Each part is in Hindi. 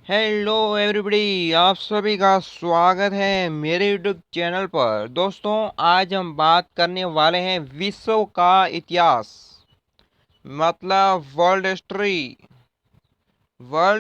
हेलो एवरीबॉडी, आप सभी का स्वागत है मेरे यूट्यूब चैनल पर। दोस्तों, आज हम बात करने वाले हैं विश्व का इतिहास, मतलब वर्ल्ड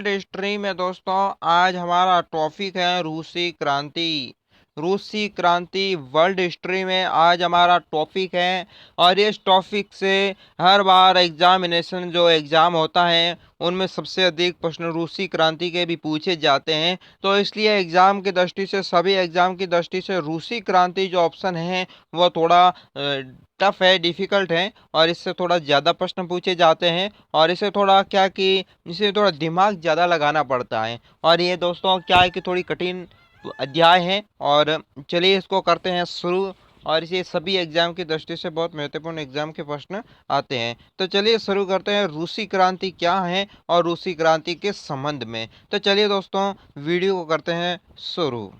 हिस्ट्री में दोस्तों आज हमारा टॉपिक है रूसी क्रांति। रूसी क्रांति वर्ल्ड हिस्ट्री में आज हमारा टॉपिक है। और इस टॉपिक से हर बार एग्जामिनेशन जो एग्ज़ाम होता है उनमें सबसे अधिक प्रश्न रूसी क्रांति के भी पूछे जाते हैं। तो इसलिए एग्ज़ाम की दृष्टि से, सभी एग्ज़ाम की दृष्टि से रूसी क्रांति जो ऑप्शन है वो थोड़ा टफ है, डिफ़िकल्ट है, और इससे थोड़ा ज़्यादा प्रश्न पूछे जाते हैं। और इसे थोड़ा क्या कि इसे थोड़ा दिमाग ज़्यादा लगाना पड़ता है। और ये दोस्तों क्या है कि थोड़ी कठिन अध्याय है। और चलिए इसको करते हैं शुरू। और इसे सभी एग्जाम की दृष्टि से बहुत महत्वपूर्ण एग्जाम के प्रश्न आते हैं। तो चलिए शुरू करते हैं रूसी क्रांति क्या है और रूसी क्रांति के संबंध में। तो चलिए दोस्तों वीडियो को करते हैं शुरू।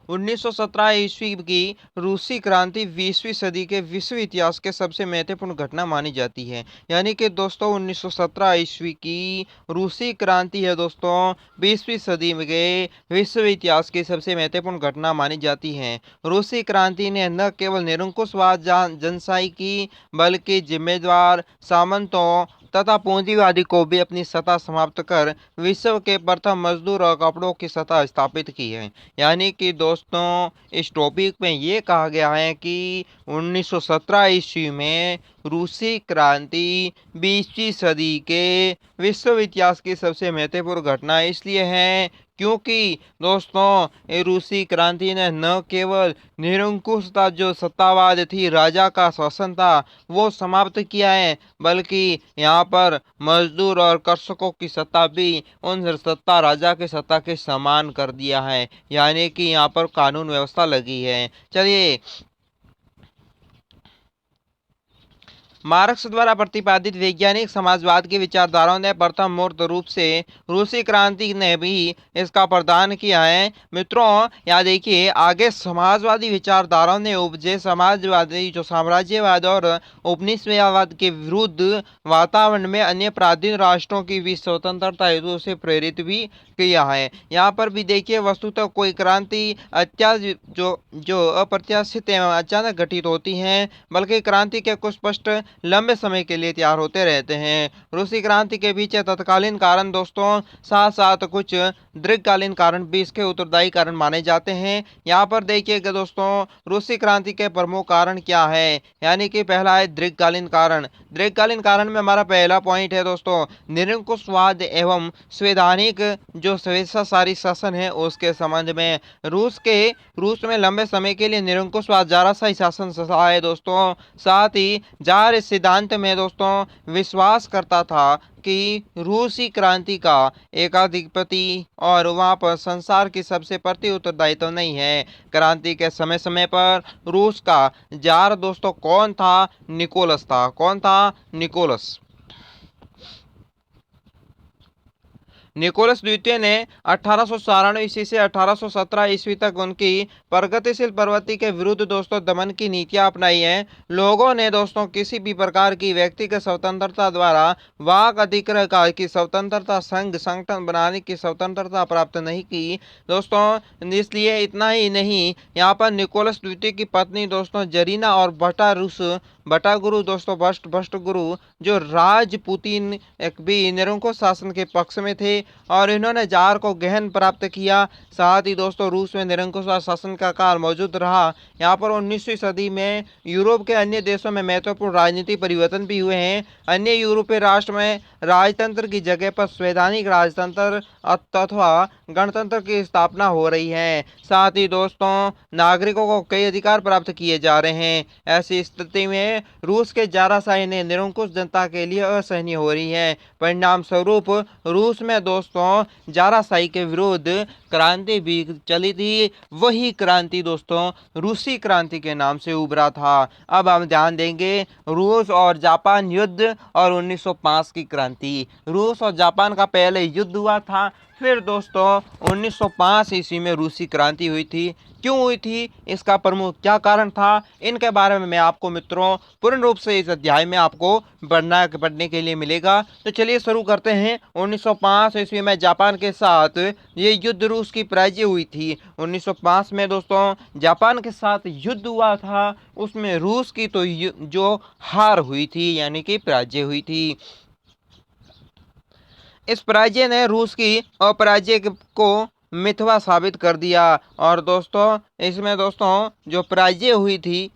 1917 ईस्वी की रूसी क्रांति 20वीं सदी के विश्व इतिहास के सबसे महत्वपूर्ण घटना मानी जाती है। यानी कि दोस्तों 1917 ईस्वी की रूसी क्रांति है दोस्तों 20वीं सदी के विश्व इतिहास की सबसे महत्वपूर्ण घटना मानी जाती है। रूसी क्रांति ने न केवल निरंकुशवाद जनशाही की, बल्कि जिम्मेदार सामंतों तथा पूंजीवादी को भी अपनी सत्ता समाप्त कर विश्व के प्रथम मजदूर और कपड़ों की सत्ता स्थापित की है। यानी कि दोस्तों इस टॉपिक में ये कहा गया है कि 1917 ईस्वी में रूसी क्रांति 20वीं सदी के विश्व इतिहास की सबसे महत्वपूर्ण घटना इसलिए है क्योंकि दोस्तों ये रूसी क्रांति ने न केवल निरंकुशता जो सत्तावाद थी, राजा का शासन था, वो समाप्त किया है, बल्कि यहाँ पर मजदूर और कृषकों की सत्ता भी उन सत्ता राजा की सत्ता के समान कर दिया है। यानी कि यहाँ पर कानून व्यवस्था लगी है। चलिए, मार्क्स द्वारा प्रतिपादित वैज्ञानिक समाजवाद की विचारधाराओं ने प्रथम मूर्त रूप से रूसी क्रांति ने भी इसका प्रदान किया है। मित्रों यहाँ देखिए, आगे समाजवादी विचारधाराओं ने उपजे समाजवादी जो साम्राज्यवाद और उपनिवेशवाद के विरुद्ध वातावरण में अन्य प्राचीन राष्ट्रों की भी स्वतंत्रता हेतु से प्रेरित भी किया है। यहाँ पर भी देखिए, वस्तुतः कोई क्रांति जो अप्रत्याशित एवं अचानक घटित होती हैं, बल्कि क्रांति के कुछ स्पष्ट लंबे समय के लिए तैयार होते रहते हैं। रूसी क्रांति के पीछे तत्कालीन कारण दोस्तों साथ साथ कुछ दीर्घकालीन कारण भी इसके उत्तरदायी कारण माने जाते हैं। यहाँ पर देखिएगा दोस्तों, रूसी क्रांति के प्रमुख कारण क्या है। यानी कि पहला है दीर्घकालीन कारण। दीर्घकालीन कारण में हमारा पहला पॉइंट है दोस्तों निरंकुशवाद एवं संवैधानिक जो स्वेच्छाचारी शासन है उसके संबंध में। रूस में लंबे समय के लिए निरंकुशवाद जाराशाही शासन रहा है दोस्तों। साथ ही जार इस सिद्धांत में दोस्तों विश्वास करता था कि रूसी क्रांति का एकाधिपति और वहां पर संसार की सबसे प्रति उत्तरदायित्व नहीं है। क्रांति के समय समय पर रूस का जार दोस्तों कौन था? निकोलस था। कौन था? निकोलस। निकोलस द्वितीय ने 1894 ईस्वी से 1817 ईस्वी तक उनकी प्रगतिशील प्रवृत्ति के विरुद्ध दोस्तों दमन की नीतियां अपनाई हैं। लोगों ने दोस्तों किसी भी प्रकार की व्यक्तिगत स्वतंत्रता द्वारा वाक अधिकार की स्वतंत्रता, संघ संगठन बनाने की स्वतंत्रता प्राप्त नहीं की दोस्तों। इसलिए इतना ही नहीं, यहाँ पर निकोलस द्वितीय की पत्नी दोस्तों जरीना और बटा गुरु दोस्तों भ्रष्ट गुरु जो राजपुतिन एक भी निरंकुश शासन के पक्ष में थे, और इन्होंने जार को गहन प्राप्त किया। साथ ही दोस्तों रूस में निरंकुश शासन का काल मौजूद रहा। यहाँ पर 19वीं सदी में यूरोप के अन्य देशों में महत्वपूर्ण राजनीतिक परिवर्तन भी हुए हैं। अन्य यूरोपीय राष्ट्र में राजतंत्र की जगह पर संवैधानिक राजतंत्र अथवा गणतंत्र की स्थापना हो रही है। साथ ही दोस्तों नागरिकों को कई अधिकार प्राप्त किए जा रहे हैं। ऐसी स्थिति में रूस के जाराशाही ने निरंकुश जनता के लिए असहनीय हो रही है। परिणाम स्वरूप रूस में दोस्तों जाराशाही के विरुद्ध क्रांति भी चली थी। वही क्रांति दोस्तों रूसी क्रांति के नाम से उभरा था। अब हम ध्यान देंगे रूस और जापान युद्ध और 1905 की क्रांति। रूस और जापान का पहले युद्ध हुआ था, फिर दोस्तों 1905 ईस्वी में रूसी क्रांति हुई थी। क्यों हुई थी, इसका प्रमुख क्या कारण था, इनके बारे में मैं आपको मित्रों पूर्ण रूप से इस अध्याय में आपको पढ़ने के लिए मिलेगा। तो चलिए शुरू करते हैं। 1905 ईस्वी में जापान के साथ ये युद्ध रूस की पराजय हुई थी। 1905 में दोस्तों जापान के साथ युद्ध हुआ था, उसमें रूस की तो जो हार हुई थी यानी कि पराजय हुई थी। इस पराजय ने रूस की अपराजय को मिथवा साबित कर दिया। और दोस्तों इसमें दोस्तों जो पराजय हुई थी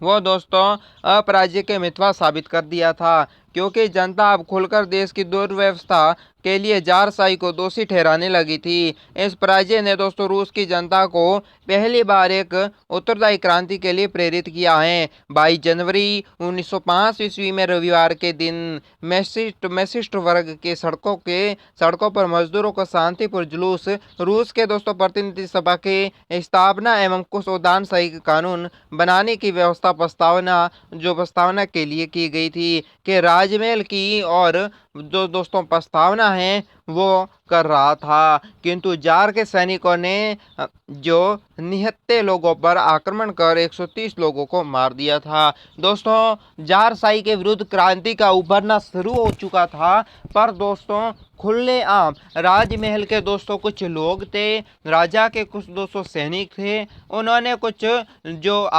वो दोस्तों अपराजय के मिथवा साबित कर दिया था, क्योंकि जनता अब खुलकर देश की दुर्व्यवस्था के लिए जारशाही को दोषी ठहराने लगी थी। इस पराजय ने दोस्तों रूस की जनता को पहली बार एक उत्तरदायी क्रांति के लिए प्रेरित किया है। 22 जनवरी 1905 ईस्वी में रविवार के दिन मैसिस्ट वर्ग के सड़कों पर मजदूरों का शांतिपूर्ण जुलूस रूस के दोस्तों प्रतिनिधि सभा के स्थापना एवं कुछ उदारशाही कानून बनाने की प्रस्तावना के लिए की गई थी कि राजमहल की और जो दोस्तों प्रस्तावना है वो कर रहा था, किंतु जार के सैनिकों ने जो निहत्थे लोगों पर आक्रमण कर 130 लोगों को मार दिया था। दोस्तों जारशाही के विरुद्ध क्रांति का उभरना शुरू हो चुका था, पर दोस्तों खुलेआम राजमहल के दोस्तों कुछ लोग थे, राजा के कुछ दोस्तों सैनिक थे, उन्होंने कुछ जो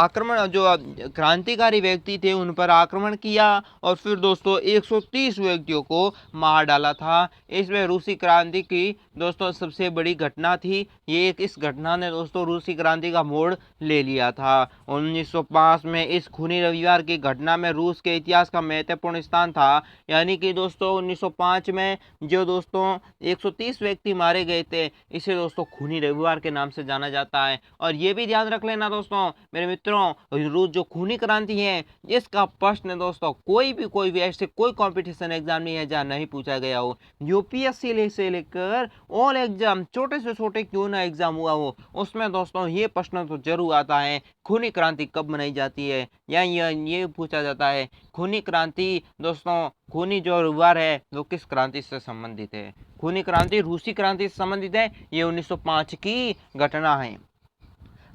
क्रांतिकारी व्यक्ति थे उन पर आक्रमण किया और फिर दोस्तों 130 व्यक्तियों को मार डाला था। इसमें रूसी क्रांति की दोस्तों सबसे बड़ी घटना थी। इस घटना ने दोस्तों रूसी क्रांति का मोड़ ले लिया था। 1905 में इस खूनी रविवार की घटना में रूस के इतिहास का महत्वपूर्ण स्थान था। यानी कि दोस्तों 1905 में जो दोस्तों 130 व्यक्ति मारे गए थे, इसे दोस्तों खूनी रविवार के नाम से जाना जाता है। और ये भी ध्यान रख लेना दोस्तों मेरे मित्रों, रूस जो खूनी क्रांति है इसका प्रश्न दोस्तों कोई भी ऐसे कोई कंपटीशन एग्जाम नहीं है जहाँ नहीं पूछा गया हो। यूपीएससी से लेकर ऑल एग्जाम, छोटे से छोटे क्यों ना एग्जाम हुआ हो, उसमें दोस्तों ये प्रश्न तो जरूर आता है, खूनी क्रांति कब मनाई जाती है, या ये पूछा जाता है खूनी क्रांति दोस्तों खूनी जो रविवार है वो किस क्रांति से संबंधित है। खूनी क्रांति रूसी क्रांति से संबंधित है। ये 1905 की घटना है।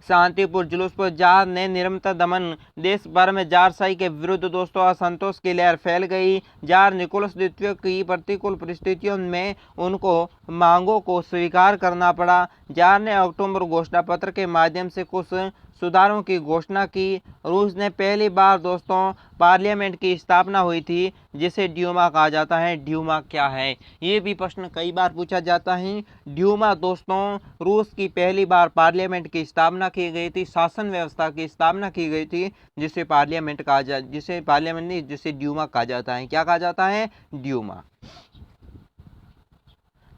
शांतिपूर्ण जुलूस पर जार ने निरंतर दमन, देश भर में जारशाही के विरुद्ध दोस्तों असंतोष की लहर फैल गई। जार निकोलस द्वितीय की प्रतिकूल परिस्थितियों में उनको मांगों को स्वीकार करना पड़ा। जार ने अक्टूबर घोषणा पत्र के माध्यम से कुछ सुधारों की घोषणा की। रूस ने पहली बार दोस्तों पार्लियामेंट की स्थापना हुई थी, जिसे ड्यूमा कहा जाता है। ड्यूमा क्या है, ये भी प्रश्न कई बार पूछा जाता है। ड्यूमा दोस्तों रूस की पहली बार पार्लियामेंट की स्थापना की गई थी, शासन व्यवस्था की स्थापना की गई थी, जिसे ड्यूमा कहा जाता है। क्या कहा जाता है, ड्यूमा।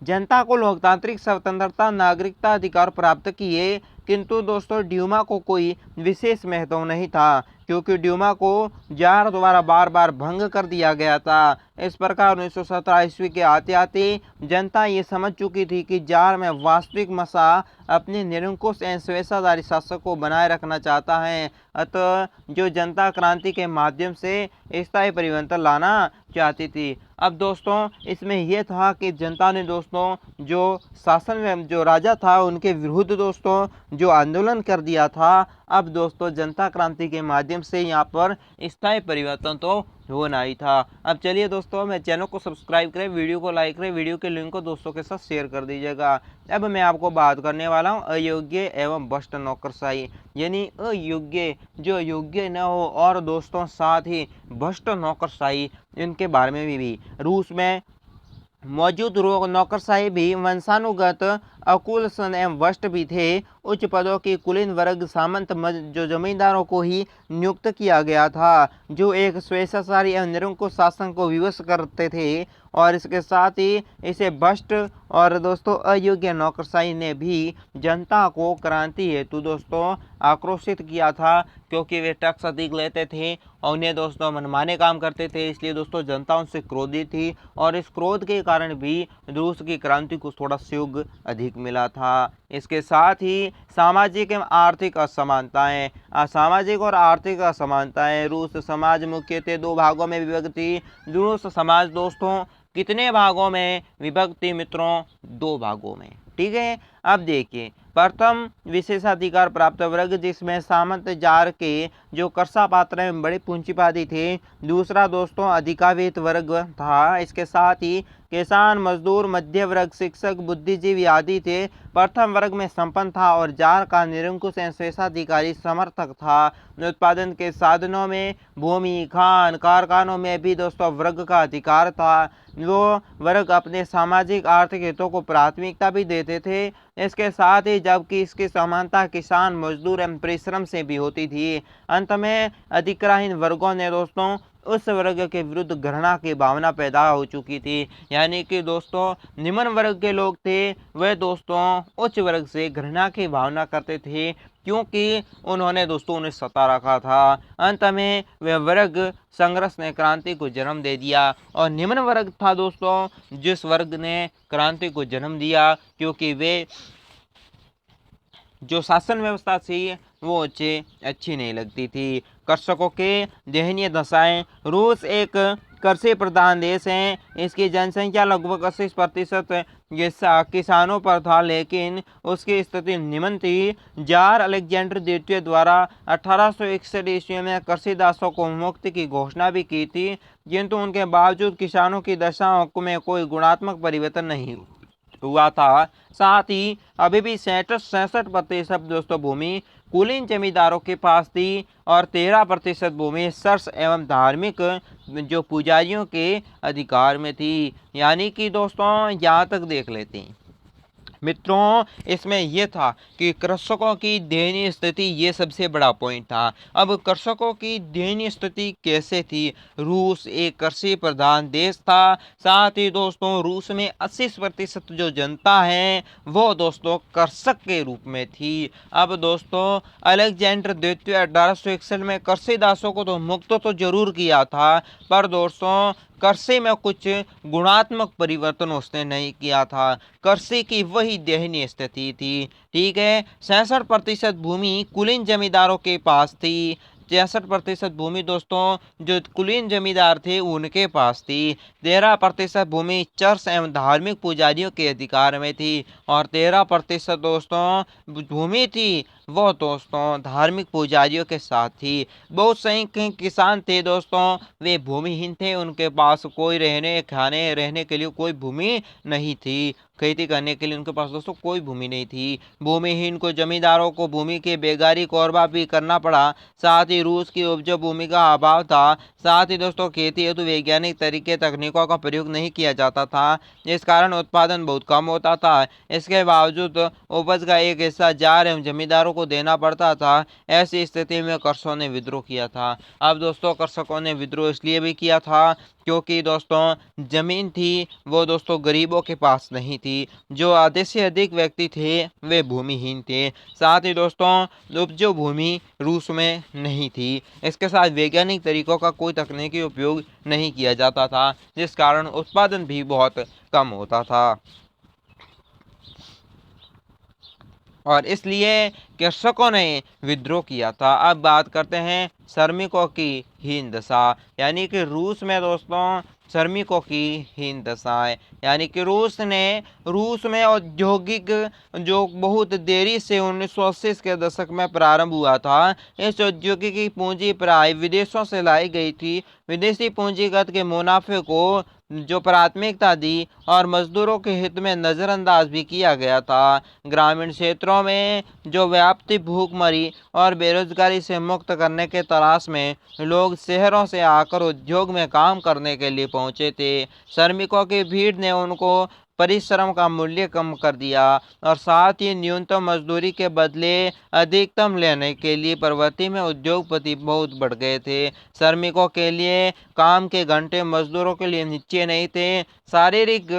जनता को लोकतांत्रिक स्वतंत्रता नागरिकता अधिकार प्राप्त किए, किंतु दोस्तों ड्यूमा को कोई विशेष महत्व नहीं था, क्योंकि ड्यूमा को जार द्वारा बार बार भंग कर दिया गया था। इस प्रकार 1917 ईस्वी के आते आते जनता ये समझ चुकी थी कि जार में वास्तविक मसा अपने निरंकुश एवं स्वेच्छाधारी शासक को बनाए रखना चाहता है। अतः जो जनता क्रांति के माध्यम से स्थायी परिवर्तन लाना चाहती थी। अब दोस्तों इसमें यह था कि जनता ने दोस्तों जो शासन में जो राजा था उनके विरुद्ध दोस्तों जो आंदोलन कर दिया था। अब दोस्तों जनता क्रांति के माध्यम से यहाँ पर स्थायी परिवर्तन तो होना ही था। अब चलिए दोस्तों मेरे चैनल को सब्सक्राइब करें, वीडियो को लाइक करें, वीडियो के लिंक को दोस्तों के साथ शेयर कर दीजिएगा। अब मैं आपको बात करने वाला हूँ अयोग्य एवं भ्रष्ट नौकरशाही, यानी अयोग्य जो योग्य न हो और दोस्तों साथ ही भ्रष्ट नौकरशाही, इनके बारे में भी रूस में मौजूद नौकरशाही भी वंशानुगत अकुशल एवं भ्रष्ट भी थे। उच्च पदों की कुलीन वर्ग सामंत जो जमींदारों को ही नियुक्त किया गया था, जो एक स्वेच्छाचारी एवं निरंकुश शासन को विवश करते थे। और इसके साथ ही इसे भ्रष्ट और दोस्तों अयोग्य नौकरशाही ने भी जनता को क्रांति हेतु दोस्तों आक्रोशित किया था, क्योंकि वे टैक्स अधिक लेते थे और उन्हें दोस्तों मनमाने काम करते थे। इसलिए दोस्तों जनता उनसे क्रोधित थी और इस क्रोध के कारण भी रूस की क्रांति को थोड़ा सहयोग अधिक मिला था। इसके साथ ही सामाजिक एवं आर्थिक असमानताएं, सामाजिक और आर्थिक असमानताएं। रूस समाज मुख्यतः दो भागों में विभक्त थी। रूस समाज दोस्तों कितने भागों में विभक्त थी मित्रों? 2 भागों में। ठीक है, अब देखिए प्रथम विशेषाधिकार प्राप्त वर्ग जिसमें सामंत जार के जो कर्सा पात्र हैं बड़े पूंजीवादी थे। दूसरा दोस्तों अधिकावेत वर्ग था। इसके साथ ही किसान, मजदूर, मध्य वर्ग, शिक्षक, बुद्धिजीवी आदि थे। प्रथम वर्ग में संपन्न था और जार का निरंकुश शेषाधिकारी समर्थक था। उत्पादन के साधनों में भूमि, खान, कारखानों में भी दोस्तों वर्ग का अधिकार था। वो वर्ग अपने सामाजिक आर्थिक हितों को प्राथमिकता भी देते थे। इसके साथ ही जबकि इसकी समानता किसान, मजदूर एवं परिश्रम से भी होती थी। अंत में अधिग्रहण वर्गों ने दोस्तों उस वर्ग के विरुद्ध घृणा की भावना पैदा हो चुकी थी। यानी कि दोस्तों निम्न वर्ग के लोग थे वे दोस्तों उच्च वर्ग से घृणा की भावना करते थे, क्योंकि उन्होंने दोस्तों उन्हें सता रखा था। अंत में वह वर्ग संघर्ष ने क्रांति को जन्म दे दिया और निम्न वर्ग था दोस्तों जिस वर्ग ने क्रांति को जन्म दिया, क्योंकि वे जो शासन व्यवस्था थी वो अच्छी नहीं लगती थी। कृषकों के दयनीय दशाएं। रूस एक कृषि प्रधान देश है। इसकी जनसंख्या लगभग 80% किसानों पर था, लेकिन उसकी स्थिति निम्न थी। जार अलेक्जेंडर द्वितीय द्वारा 1861 ईस्वी में कृषि दासों को मुक्ति की घोषणा भी की थी, किंतु उनके बावजूद किसानों की दशा में कोई गुणात्मक परिवर्तन नहीं हुआ था। साथ ही अभी भी 67% दोस्तों भूमि कुलीन जमींदारों के पास थी और 13% भूमि सर्स एवं धार्मिक जो पुजारियों के अधिकार में थी। यानी कि दोस्तों यहाँ तक देख लेते हैं मित्रों, इसमें यह था कि कृषकों की दयनीय स्थिति ये सबसे बड़ा पॉइंट था। अब कृषकों की दयनीय स्थिति कैसे थी? रूस एक कृषि प्रधान देश था। साथ ही दोस्तों रूस में 80% जो जनता है वो दोस्तों कृषक के रूप में थी। अब दोस्तों अलेक्जेंडर द्वितीय 1861 में कृषि दासों को तो मुक्त तो जरूर किया था, पर दोस्तों कृषि में कुछ गुणात्मक परिवर्तन उसने नहीं किया था। कृषि की वही दयनीय स्थिति थी। ठीक है, 66% भूमि कुलीन जमींदारों के पास थी। 63% भूमि दोस्तों जो कुलीन जमींदार थे उनके पास थी। 13% भूमि चर्च एवं धार्मिक पुजारियों के अधिकार में थी और 13% दोस्तों भूमि थी वो दोस्तों धार्मिक पुजारियों के साथ थी। बहुत संख्यक किसान थे दोस्तों, वे भूमिहीन थे, उनके पास कोई रहने के लिए कोई भूमि नहीं थी। खेती करने के लिए उनके पास दोस्तों कोई भूमि नहीं थी। भूमिहीन को जमींदारों को भूमि के बेगारी कोरबा भी करना पड़ा। साथ ही रूस की उपजाऊ भूमि का अभाव था। साथ ही दोस्तों खेती हेतु वैज्ञानिक तरीके तकनीकों का प्रयोग नहीं किया जाता था, इस कारण उत्पादन बहुत कम होता था। इसके बावजूद उपज का एक हिस्सा जार एवं जमींदारों को देना पड़ता था। ऐसी स्थिति में कृषकों ने विद्रोह किया था। अब दोस्तों कृषकों ने विद्रोह इसलिए भी किया था क्योंकि दोस्तों जमीन थी वो दोस्तों गरीबों के पास नहीं थी। जो आधे से अधिक व्यक्ति थे वे भूमिहीन थे। साथ ही दोस्तों उपजाऊ भूमि रूस में नहीं थी। इसके साथ वैज्ञानिक तरीकों का कोई तकनीकी उपयोग नहीं किया जाता था, जिस कारण उत्पादन भी बहुत कम होता था और इसलिए कृषकों ने विद्रोह किया था। अब बात करते हैं श्रमिकों की हीन दशा। यानी कि रूस में दोस्तों श्रमिकों की हीन दशा है। यानी कि रूस में औद्योगिक जो बहुत देरी से 1980 के दशक में प्रारंभ हुआ था। इस औद्योगिकी पूंजी प्राय विदेशों से लाई गई थी। विदेशी पूंजीगत के मुनाफे को जो प्राथमिकता दी और मजदूरों के हित में नज़रअंदाज भी किया गया था। ग्रामीण क्षेत्रों में जो व्याप्ति भूखमरी और बेरोजगारी से मुक्त करने के तलाश में लोग शहरों से आकर उद्योग में काम करने के लिए पहुंचे थे। श्रमिकों की भीड़ ने उनको परिश्रम का मूल्य कम कर दिया और साथ ही न्यूनतम मजदूरी के बदले अधिकतम लेने के लिए प्रवृत्ति में उद्योगपति बहुत बढ़ गए थे। श्रमिकों के लिए काम के घंटे मजदूरों के लिए निश्चय नहीं थे। शारीरिक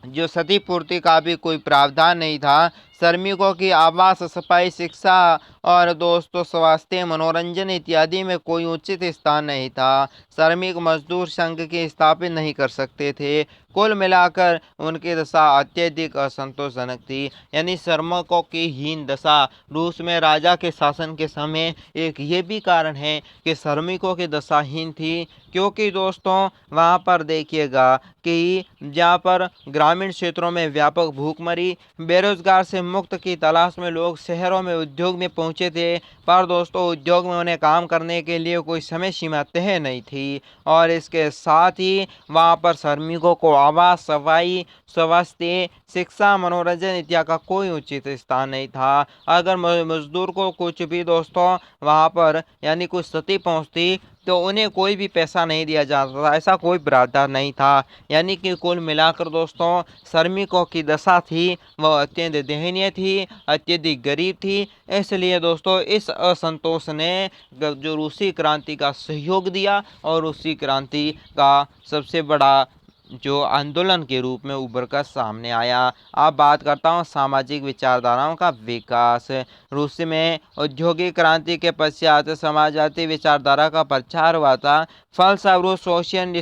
जो क्षतिपूर्ति का भी कोई प्रावधान नहीं था। श्रमिकों की आवास, सफाई, शिक्षा और दोस्तों स्वास्थ्य, मनोरंजन इत्यादि में कोई उचित स्थान नहीं था। श्रमिक मजदूर संघ की स्थापित नहीं कर सकते थे। कुल मिलाकर उनकी दशा अत्यधिक असंतोषजनक थी। यानी श्रमिकों की हीन दशा रूस में राजा के शासन के समय एक ये भी कारण है कि श्रमिकों की दशा हीन थी, क्योंकि दोस्तों वहाँ पर देखिएगा कि जहाँ पर ग्रामीण क्षेत्रों में व्यापक भूखमरी, बेरोजगार से मुक्त की तलाश में लोग शहरों में उद्योग में पहुँचे थे, पर दोस्तों उद्योग में उन्हें काम करने के लिए कोई समय सीमा तय नहीं थी। और इसके साथ ही वहाँ पर श्रमिकों को आवास, सफाई, स्वास्थ्य, शिक्षा, मनोरंजन इत्यादि का कोई उचित स्थान नहीं था। अगर मजदूर को कुछ भी दोस्तों वहाँ पर यानी कुछ क्षति पहुँचती तो उन्हें कोई भी पैसा नहीं दिया जाता था, ऐसा कोई प्रावधान नहीं था। यानी कि कुल मिलाकर दोस्तों श्रमिकों की दशा थी वह अत्यंत दयनीय थी, अत्यधिक गरीब थी। इसलिए दोस्तों इस असंतोष ने जो रूसी क्रांति का सहयोग दिया और रूसी क्रांति का सबसे बड़ा जो आंदोलन के रूप में उभर कर सामने आया। अब बात करता हूँ सामाजिक विचारधाराओं का विकास। रूस में औद्योगिक क्रांति के पश्चात समाजवादी विचारधारा का प्रचार हुआ था। फलस्वरूप सोशल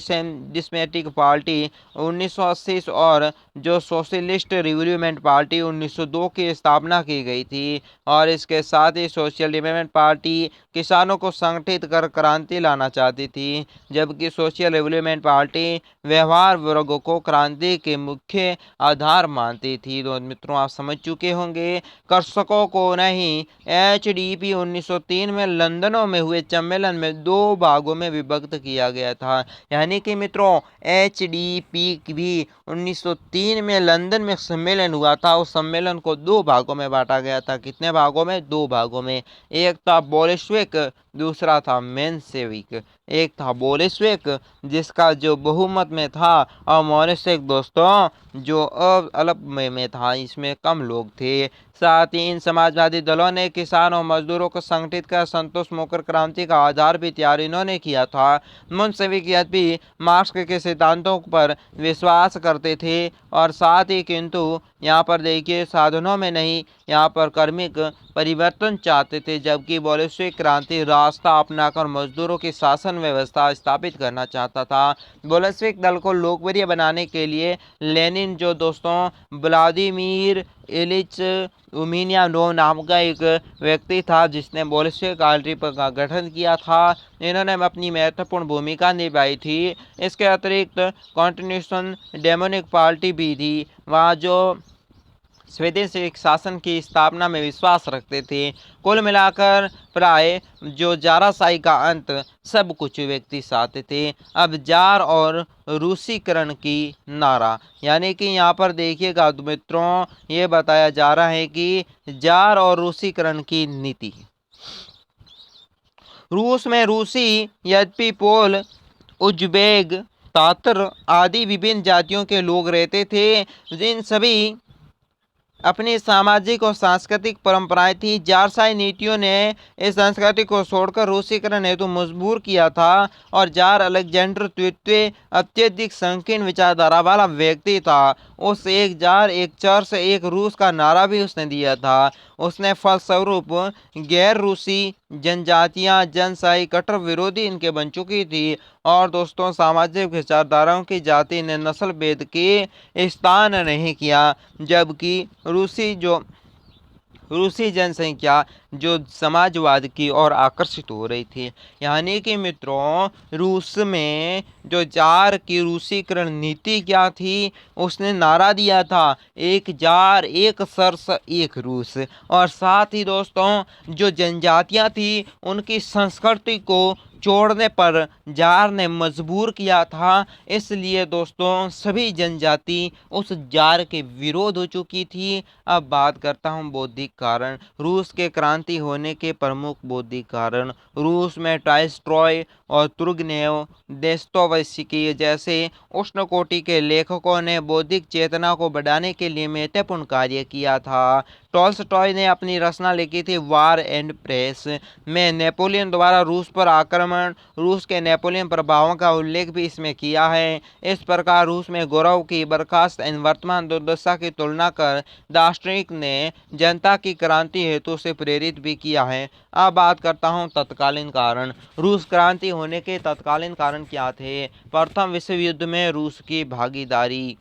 डिस्मेटिक पार्टी 1980 और जो सोशलिस्ट रिवॉल्यूशन पार्टी 1902 की स्थापना की गई थी। और इसके साथ ही सोशल डेवलपमेंट पार्टी किसानों को संगठित कर क्रांति लाना चाहती थी, जबकि सोशल रिवॉल्यूशन पार्टी व्यवहार वर्गों को क्रांति के मुख्य आधार मानती थी। तो मित्रों आप समझ चुके होंगे कृषकों को नहीं HDP 1903 में लंदनों में हुए सम्मेलन में दो भागों में विभक्त किया गया था। यानी कि मित्रों HDP भी 1903 में लंदन में सम्मेलन हुआ था, उस सम्मेलन को दो भागों में बांटा गया था। कितने भागों में? दो भागों में। एक था बोल्शेविक, दूसरा था मेंशेविक। एक था बोल्शेविक जिसका जो बहुमत में था, और मोलिस्टिक दोस्तों जो अल्प में था, इसमें कम लोग थे। साथ ही इन समाजवादी दलों ने किसान और मजदूरों को संगठित कर संतोष मोकर क्रांति का आधार भी तैयार इन्होंने किया था। मुंशेविक भी मार्क्स के सिद्धांतों पर विश्वास करते थे और साथ ही किंतु यहाँ पर देखिए साधनों में नहीं, यहाँ पर कर्मिक परिवर्तन चाहते थे, जबकि बोल्शेविक क्रांति रास्ता अपनाकर मजदूरों की शासन व्यवस्था स्थापित करना चाहता था। बोल्शेविक दल को लोकप्रिय बनाने के लिए लेनिन जो दोस्तों व्लादिमीर इलिच उमियानोव नाम का एक व्यक्ति था जिसने बोल्शेविक पार्टी का गठन किया था, इन्होंने अपनी महत्वपूर्ण भूमिका निभाई थी। इसके अतिरिक्त कॉन्टिन्यूशन डेमोनिक पार्टी भी थी, वहाँ जो स्वदेशी शासन की स्थापना में विश्वास रखते थे। कुल मिलाकर प्राय जो जाराशाही का अंत सब कुछ व्यक्ति चाहते थे। अब जार और रूसीकरण की नारा, यानी कि यहाँ पर देखिएगा मित्रों ये बताया जा रहा है कि जार और रूसीकरण की नीति। रूस में रूसी, यद्यपि पोल, उज्बेक, तातर आदि विभिन्न जातियों के लोग रहते थे, जिन सभी अपनी सामाजिक और सांस्कृतिक परंपराएं थी। जारशाही नीतियों ने इस संस्कृति को छोड़कर रूसीकरण हेतु मजबूर किया था। और जार अलेक्जेंडर तृतीय अत्यधिक संकीर्ण विचारधारा वाला व्यक्ति था। उस एक जार, एक चर्च, एक रूस का नारा भी उसने दिया था। उसने फलस्वरूप गैर रूसी जनजातियां जनशाही कट्टर विरोधी इनके बन चुकी थी। और दोस्तों सामाजिक विचारधाराओं की जाति ने नस्ल भेद के स्थान नहीं किया, जबकि रूसी जनसंख्या जो समाजवाद की ओर आकर्षित हो रही थी। यानी कि मित्रों रूस में जो जार की रूसीकरण नीति क्या थी, उसने नारा दिया था एक जार, एक सर्स, एक रूस। और साथ ही दोस्तों जो जनजातियां थी उनकी संस्कृति को छोड़ने पर जार ने मजबूर किया था। इसलिए दोस्तों सभी जनजाति उस जार के विरोध हो चुकी थी। अब बात करता हूँ बौद्धिक कारण। रूस के क्रांति होने के प्रमुख बौद्धिक कारण। रूस में टॉल्स्टॉय और तुर्गनेव, दोस्तोयेव्स्की जैसे उष्णकोटि के लेखकों ने बौद्धिक चेतना को बढ़ाने के लिए महत्वपूर्ण कार्य किया था। टॉल्स्टॉय ने अपनी रचना लिखी थी वार एंड पीस में नेपोलियन द्वारा रूस पर आक्रमण, रूस के नेपोलियन प्रभावों का उल्लेख भी इसमें किया है। इस प्रकार रूस में गौरव की बर्खास्त एवं वर्तमान दुर्दशा की तुलना कर दार्शनिक ने जनता की क्रांति हेतु से प्रेरित भी किया है। अब बात करता हूँ तत्कालीन कारण। रूस क्रांति होने के तत्कालीन कारण क्या थे? प्रथम विश्व युद्ध में रूस की भागीदारी।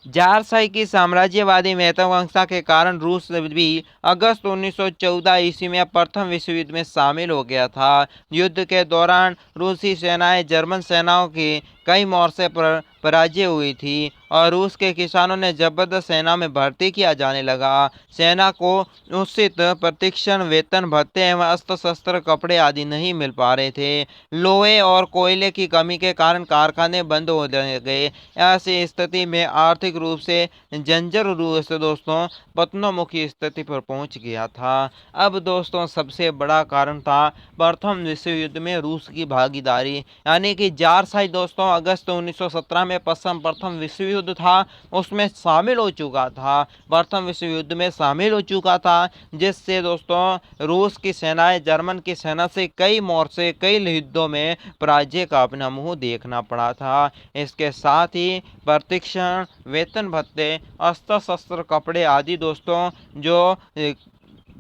जारशाही की साम्राज्यवादी महत्वाकांक्षा के कारण रूस भी अगस्त 1914 ईस्वी में प्रथम विश्व युद्ध में शामिल हो गया था। युद्ध के दौरान रूसी सेनाएं जर्मन सेनाओं की कई मोर्चे पर पराजय हुई थी और रूस के किसानों ने जबरदस्त सेना में भर्ती किया जाने लगा। सेना को उचित प्रशिक्षण, वेतन भत्ते एवं अस्त्र शस्त्र, कपड़े आदि नहीं मिल पा रहे थे। लोहे और कोयले की कमी के कारण कारखाने बंद हो गए। ऐसी स्थिति में आर्थिक रूप से जर्जर रूस दोस्तों पतनोमुखी स्थिति पर पहुंच गया था। अब दोस्तों सबसे बड़ा कारण था प्रथम विश्व युद्ध में रूस की भागीदारी, यानी कि जारशाही दोस्तों अगस्त 1917 में प्रथम विश्व युद्ध था उसमें शामिल हो चुका था, प्रथम विश्व युद्ध में शामिल हो चुका था, जिससे दोस्तों रूस की सेनाएं जर्मन की सेना से कई मोर्चे, कई युद्धों में पराजय का अपना मुंह देखना पड़ा था। इसके साथ ही प्रशिक्षण, वेतन भत्ते, अस्त्र शस्त्र, कपड़े आदि दोस्तों जो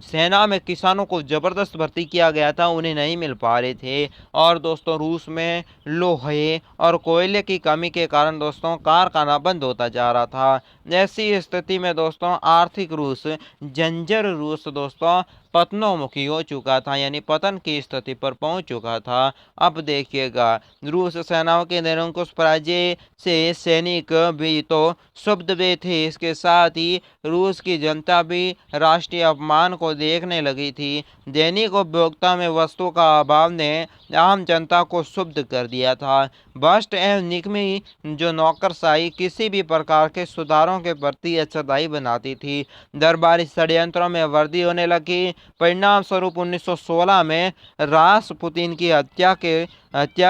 सेना में किसानों को जबरदस्त भर्ती किया गया था उन्हें नहीं मिल पा रहे थे। और दोस्तों रूस में लोहे और कोयले की कमी के कारण दोस्तों कारखाना बंद होता जा रहा था। ऐसी स्थिति में दोस्तों आर्थिक रूस, जंजर रूस दोस्तों पतनोमुखी हो चुका था, यानी पतन की स्थिति पर पहुंच चुका था। अब देखिएगा रूस सेनाओं के निरंकुश पराजय से सैनिक भी तो क्षुब्ध भी थे, इसके साथ ही रूस की जनता भी राष्ट्रीय अपमान को देखने लगी थी। दैनिक उपभोक्ता में वस्तु का अभाव ने आम जनता को क्षुब्ध कर दिया था। भ्रष्ट एवं निकमी जो नौकरशाही किसी भी प्रकार के सुधारों के प्रति अच्छाई बनाती थी। दरबारी षड्यंत्रों में वृद्धि होने लगी। परिणाम स्वरूप 1916 में रासपुतिन की हत्या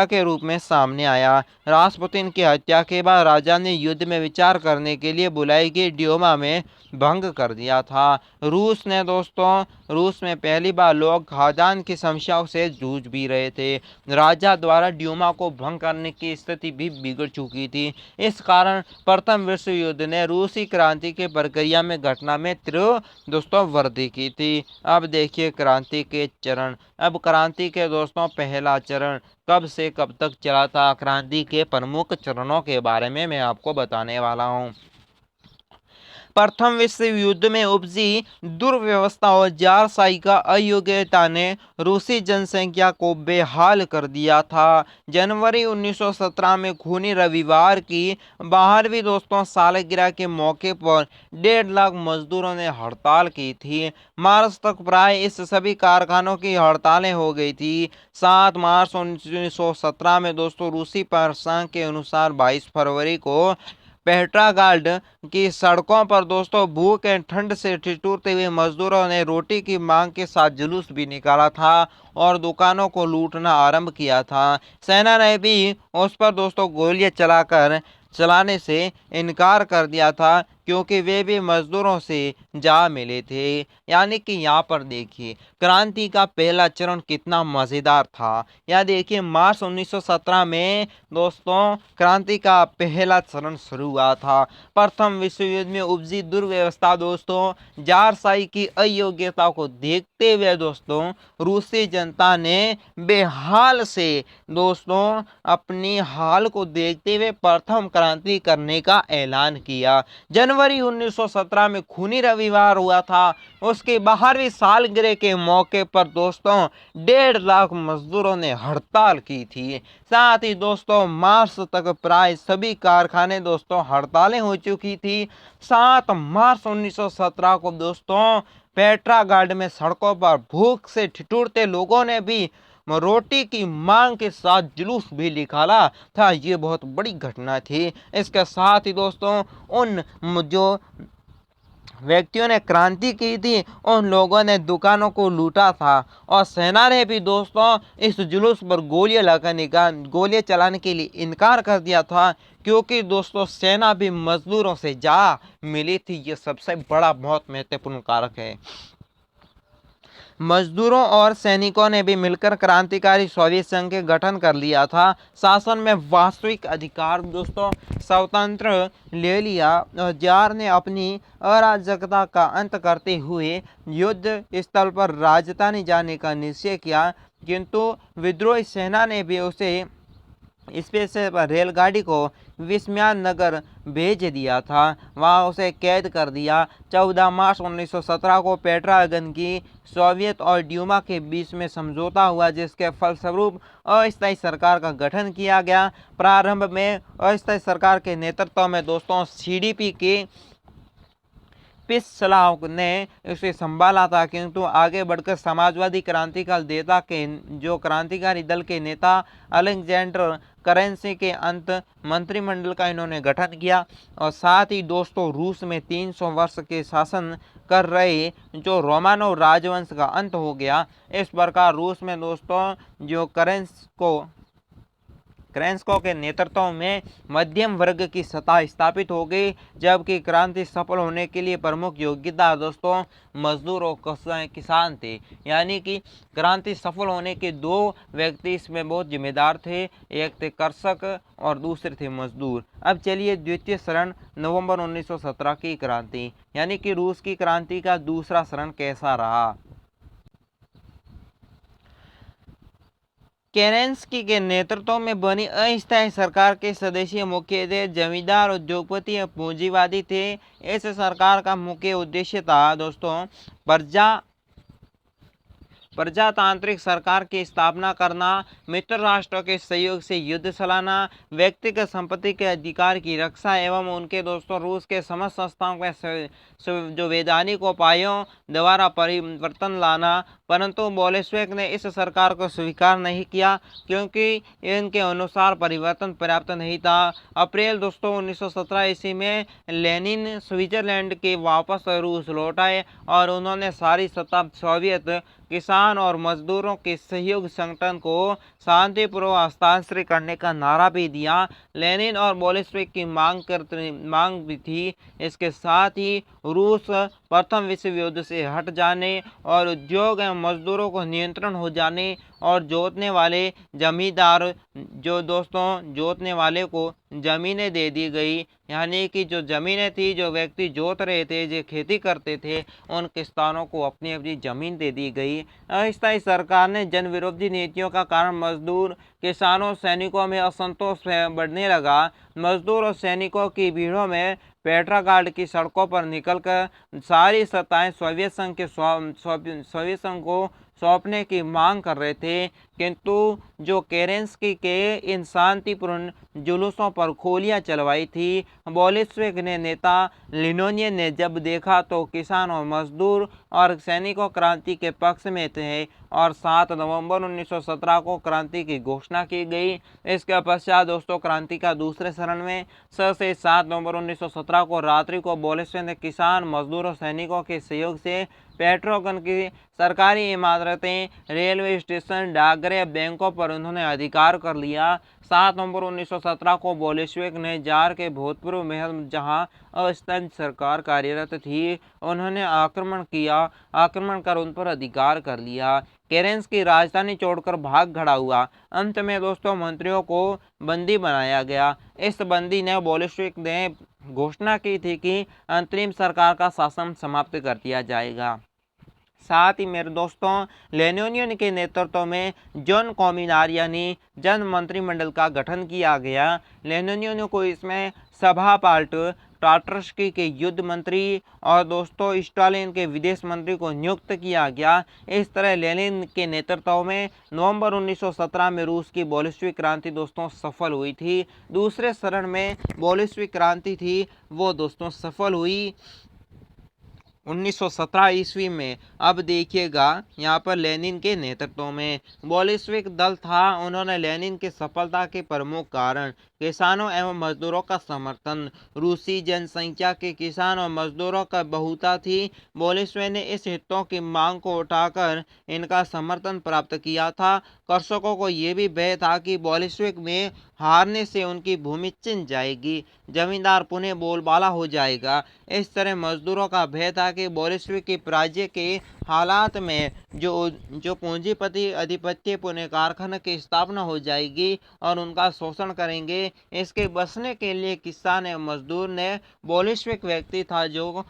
के रूप में सामने आया। रासपुतिन की हत्या के बाद राजा ने युद्ध में विचार करने के लिए बुलाई गई ड्यूमा में भंग कर दिया था। रूस में पहली बार लोग खाद्यान्न की समस्याओं से जूझ भी रहे थे। राजा द्वारा ड्यूमा को भंग करने की स्थिति भी बिगड़ चुकी थी। इस कारण प्रथम विश्व युद्ध ने रूसी क्रांति की प्रक्रिया में घटना में दोस्तों वृद्धि की थी। अब देखिए क्रांति के चरण। अब क्रांति के दोस्तों पहला चरण कब से कब तक चला था, क्रांति के प्रमुख चरणों के बारे में मैं आपको बताने वाला हूँ। प्रथम विश्व युद्ध में उपजी दुर्व्यवस्था और जारशाही का अयोग्यता ने रूसी जनसंख्या को बेहाल कर दिया था। जनवरी 1917 में खूनी रविवार की 12वीं दोस्तों सालगिरह के मौके पर 1.5 लाख मजदूरों ने हड़ताल की थी। मार्च तक प्राय इस सभी कारखानों की हड़तालें हो गई थी। 7 मार्च 1917 में दोस्तों रूसी प्रशासन के अनुसार 22 फरवरी को पेट्रागार्ड की सड़कों पर दोस्तों भूख एवं ठंड से ठिठुरते हुए मजदूरों ने रोटी की मांग के साथ जुलूस भी निकाला था और दुकानों को लूटना आरंभ किया था। सेना ने भी उस पर दोस्तों गोलियां चलाने से इनकार कर दिया था क्योंकि वे भी मजदूरों से जा मिले थे। यानी कि यहाँ पर देखिए क्रांति का पहला चरण कितना मज़ेदार था। यह देखिए मार्च 1917 में दोस्तों क्रांति का पहला चरण शुरू हुआ था। प्रथम विश्व युद्ध में उपजी दुर्व्यवस्था दोस्तों जारशाही की अयोग्यता को देखते हुए दोस्तों रूसी जनता ने बेहाल से दोस्तों अपनी हाल को देखते हुए प्रथम क्रांति करने का ऐलान किया। जनवरी 1917 में खूनी रविवार हुआ था। उसकी 12वीं सालगिरह के मौके पर दोस्तों 1.5 लाख मजदूरों ने हड़ताल की थी। साथ ही दोस्तों मार्च तक प्राय सभी कारखाने दोस्तों हड़तालें हो चुकी थी। 7 मार्च 1917 को दोस्तों पेट्रागार्ड में सड़कों पर भूख से ठिठुरते लोगों ने भी रोटी की मांग के साथ जुलूस भी निकाला था। ये बहुत बड़ी घटना थी। इसके साथ ही दोस्तों उन जो व्यक्तियों ने क्रांति की थी, उन लोगों ने दुकानों को लूटा था और सेना ने भी दोस्तों इस जुलूस पर गोलियां चलाने के लिए इनकार कर दिया था, क्योंकि दोस्तों सेना भी मजदूरों से जा मिली थी। ये सबसे बड़ा बहुत महत्वपूर्ण कारक है। मजदूरों और सैनिकों ने भी मिलकर क्रांतिकारी सोवियत संघ के गठन कर लिया था। शासन में वास्तविक अधिकार दोस्तों स्वतंत्र ले लिया और जार ने अपनी अराजकता का अंत करते हुए युद्ध स्थल पर राजधानी जाने का निश्चय किया, किंतु विद्रोही सेना ने भी उसे स्पेशल रेलगाड़ी को विस्मयान नगर भेज दिया था, वहां उसे कैद कर दिया। 14 मार्च 1917 को पेट्रागन की सोवियत और ड्यूमा के बीच में समझौता हुआ, जिसके फलस्वरूप अस्थायी सरकार का गठन किया गया। प्रारंभ में अस्थायी सरकार के नेतृत्व में दोस्तों सीडीपी के पिस्लाव ने इसे संभाला था, किंतु आगे बढ़कर समाजवादी क्रांतिकारी दल के नेता अलेक्जेंडर करेंसी के अंत मंत्रिमंडल का इन्होंने गठन किया और साथ ही दोस्तों रूस में 300 वर्ष के शासन कर रहे जो रोमानोव राजवंश का अंत हो गया। इस प्रकार रूस में दोस्तों जो करेंस्को के नेतृत्व में मध्यम वर्ग की सत्ता स्थापित हो गई, जबकि क्रांति सफल होने के लिए प्रमुख योग्यता दोस्तों मजदूर और किसान थे। यानी कि क्रांति सफल होने के दो व्यक्ति इसमें बहुत जिम्मेदार थे, एक थे कृषक और दूसरे थे मजदूर। अब चलिए द्वितीय चरण नवंबर 1917 की क्रांति यानी कि रूस की क्रांति का दूसरा चरण कैसा रहा। केरेंस्की के नेतृत्व में बनी अस्थायी सरकार के सदस्य मुख्यतः जमींदार, उद्योगपति और पूंजीवादी थे। इस सरकार का मुख्य उद्देश्य था दोस्तों प्रजातांत्रिक सरकार की स्थापना करना, मित्र राष्ट्रों के सहयोग से युद्ध चलाना, व्यक्तिगत संपत्ति के अधिकार की रक्षा एवं उनके दोस्तों रूस के समस्त संस्थाओं के जो वैधानिक उपायों द्वारा परिवर्तन लाना। परंतु बोल्शेविक ने इस सरकार को स्वीकार नहीं किया, क्योंकि इनके अनुसार परिवर्तन पर्याप्त नहीं था। अप्रैल दोस्तों 1917 ईस्वी में लेनिन स्विट्जरलैंड के वापस रूस लौट आए और उन्होंने सारी सत्ता सोवियत किसान और मजदूरों के सहयोग संगठन को शांतिपूर्वक हस्तांतरित करने का नारा भी दिया। लेनिन और बोल्शेविक की मांग भी थी। इसके साथ ही रूस प्रथम विश्व युद्ध से हट जाने और उद्योग एवं मजदूरों को नियंत्रण हो जाने और जोतने वाले को जमीनें दे दी गई। यानी कि जो जमीनें थी, जो व्यक्ति जोत रहे थे, जो खेती करते थे, उन किसानों को अपनी अपनी जमीन दे दी गई। अस्थायी सरकार ने जन विरोधी नीतियों का कारण मजदूर, किसानों, सैनिकों में असंतोष बढ़ने लगा। मजदूर और सैनिकों की भीड़ों में पेट्रागार्ड की सड़कों पर निकलकर सारी सत्ताएं सोवियत संघ को सौंपने की मांग कर रहे थे, किंतु जो केरेंस्की के इन शांतिपूर्ण जुलूसों पर गोलियां चलवाई थी। बोल्शेविक नेता लेनिन ने जब देखा तो किसान और मजदूर और सैनिकों क्रांति के पक्ष में थे और 7 नवंबर 1917 को क्रांति की घोषणा की गई। इसके पश्चात दोस्तों क्रांति का दूसरे चरण में 6 से 7 नवंबर 1917 को रात्रि को बोल्शेविक ने किसान, मजदूर और सैनिकों के सहयोग से पेट्रोगन की सरकारी इमारतें, रेलवे स्टेशन, डाकघर, बैंकों पर उन्होंने अधिकार कर लिया। 7 नवंबर 1917 को बोल्शेविक ने जार के भूतपूर्व महल जहां अस्थायी सरकार कार्यरत थी, उन्होंने आक्रमण कर उन पर अधिकार कर लिया। केरेंस्की राजधानी छोड़कर भाग खड़ा हुआ। अंत में दोस्तों मंत्रियों को बंदी बनाया गया। इस बंदी ने बोल्शेविक ने घोषणा की थी कि अंतरिम सरकार का शासन समाप्त कर दिया जाएगा। साथ ही मेरे दोस्तों लेनिन के नेतृत्व में जन कॉमिनार यानी जन मंत्रिमंडल का गठन किया गया। लेनिन को इसमें सभापाल्ट, टाटर्स्की के युद्ध मंत्री और दोस्तों स्टालिन के विदेश मंत्री को नियुक्त किया गया। इस तरह लेनिन के नेतृत्व में नवंबर 1917 में रूस की बोल्शेविक क्रांति दोस्तों सफल हुई थी। दूसरे चरण में बोल्शेविक क्रांति थी वो दोस्तों सफल हुई। 1917 ईस्वी में। अब देखिएगा यहाँ पर लेनिन के नेतृत्व में बोल्शेविक दल था। उन्होंने लेनिन की सफलता के प्रमुख कारण किसानों एवं मजदूरों का समर्थन, रूसी जनसंख्या के किसान और मजदूरों का बहुलता थी। बोल्शेविक ने इस हितों की मांग को उठाकर इनका समर्थन प्राप्त किया था। कर्षकों को ये भी भय था कि बोल्शेविक में हारने से उनकी भूमि छिन जाएगी, जमींदार पुनः बोलबाला हो जाएगा। इस तरह मजदूरों का भय था कि बोल्शेविक की पराजय के हालात में जो पूंजीपति अधिपत्य पुनः कारखाने की स्थापना हो जाएगी और उनका शोषण करेंगे। इसके बचने के लिए किसान एवं मजदूर ने बोल्शेविक व्यक्ति था जो